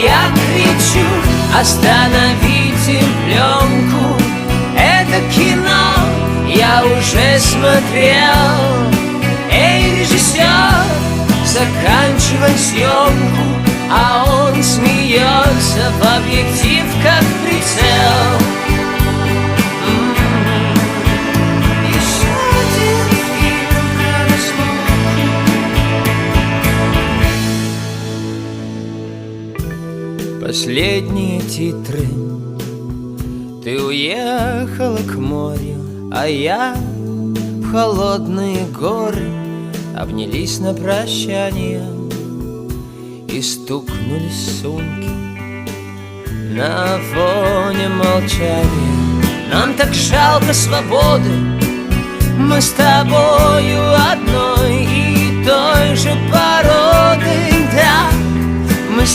я кричу: остановите пленку, это кино я уже смотрел. Эй, режиссер, заканчивай съемку. А он смеется в объектив, как прицел. Еще один фильм про разлуку. Последние титры. Ты уехала к морю, а я в холодные горы. Обнялись на прощание и стукнулись сумки на фоне молчания. Нам так жалко свободы, мы с тобою одной и той же породы. Да, мы